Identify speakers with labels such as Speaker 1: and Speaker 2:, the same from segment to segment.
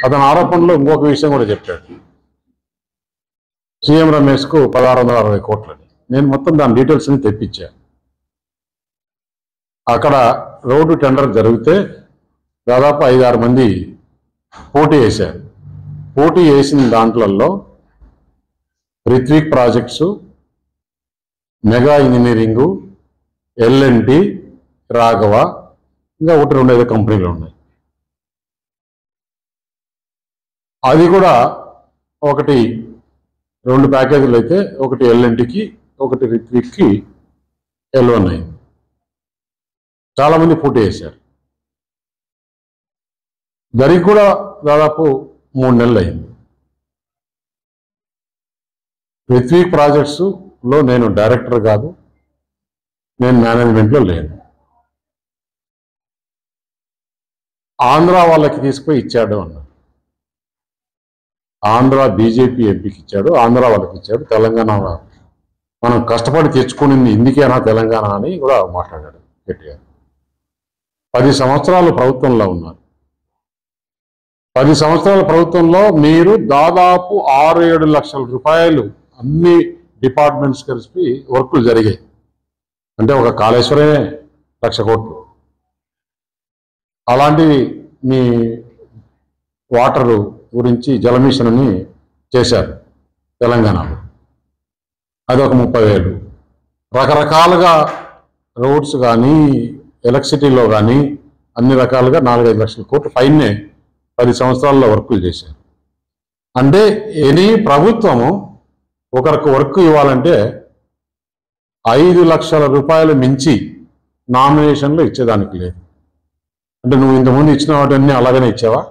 Speaker 1: అతని ఆరోపణలో ఇంకొక విషయం కూడా చెప్పాడు. సీఎం రమేష్కు 1660 కోట్లని. నేను మొత్తం దాని డీటెయిల్స్ని తెప్పించా. అక్కడ రోడ్డు టెండర్ జరిగితే దాదాపు 5-6 మంది పోటీ వేశారు. పోటీ వేసిన దాంట్లలో Ritwik projects, mega engineering, L&T, Raghava, ఇంకా 1-2 కంపెనీలు ఉన్నాయి. అది కూడా 2 ప్యాకేజీలు అయితే, ఒకటి L&Tకి, ఒకటి రిత్విక్కి L1 అయింది. చాలామంది పోటీ వేశారు. జరిగి కూడా దాదాపు 3 నెలలు అయింది. రిత్విక్ ప్రాజెక్ట్స్లో నేను డైరెక్టర్ కాదు, నేను మేనేజ్మెంట్లో లేను. ఆంధ్ర వాళ్ళకి తీసుకుపోయి ఇచ్చాడు అన్నారు. ఆంధ్ర బీజేపీ ఎంపీకి ఇచ్చాడు, ఆంధ్ర వాళ్ళకి ఇచ్చాడు, తెలంగాణ మనం కష్టపడి తెచ్చుకునింది ఇందుకేనా తెలంగాణ అని కూడా మాట్లాడాడు గట్టిగా. 10 సంవత్సరాలు ప్రభుత్వంలో ఉన్నారు. 10 సంవత్సరాల ప్రభుత్వంలో మీరు దాదాపు 6-7 లక్షల రూపాయలు అన్ని డిపార్ట్మెంట్స్ కలిసి వర్కులు జరిగాయి. అంటే ఒక కాళేశ్వరమే 1,00,000 కోట్లు. అలాంటివి మీ వాటరు గురించి జలమిషన్ అని చేశారు తెలంగాణలో, అది ఒక 30,000. రకరకాలుగా రోడ్స్ కానీ ఎలక్ట్రిసిటీలో కానీ అన్ని రకాలుగా 4-5 లక్షల కోట్లు పైనే 10 సంవత్సరాల్లో వర్కులు చేశారు. అంటే ఎనీ ప్రభుత్వము ఒకరికి వర్క్ ఇవ్వాలంటే 5 లక్షల రూపాయలు మించి నామినేషన్లు ఇచ్చేదానికి లేదు. అంటే నువ్వు ఇంతకుముందు ఇచ్చిన వాటిని అలాగనే ఇచ్చావా?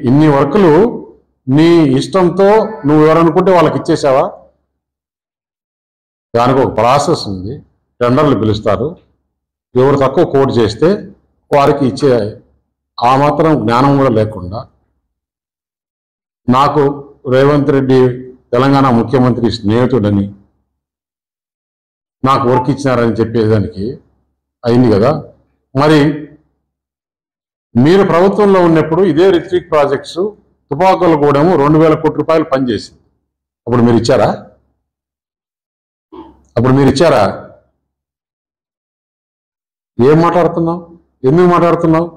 Speaker 1: ఇన్ని వర్కులు నీ ఇష్టంతో నువ్వు ఎవరనుకుంటే వాళ్ళకి ఇచ్చేసావా? దానికి ఒక ప్రాసెస్ ఉంది. టెండర్లు పిలుస్తారు. ఎవరు తక్కువ కోట్ చేస్తే వారికి ఇచ్చే ఆ మాత్రం జ్ఞానం కూడా లేకుండా, నాకు రేవంత్ రెడ్డి తెలంగాణ ముఖ్యమంత్రి స్నేహితుడని నాకు వర్క్ ఇచ్చినారని చెప్పేదానికి అయింది కదా. మరి మీరు ప్రభుత్వంలో ఉన్నప్పుడు ఇదే రిత్విక్ ప్రాజెక్ట్స్ తుపాకులు కూడా 2,000 కోట్ల రూపాయలు పనిచేసింది. అప్పుడు మీరు ఇచ్చారా? ఏం మాట్లాడుతున్నావు? ఎందుకు మాట్లాడుతున్నావు?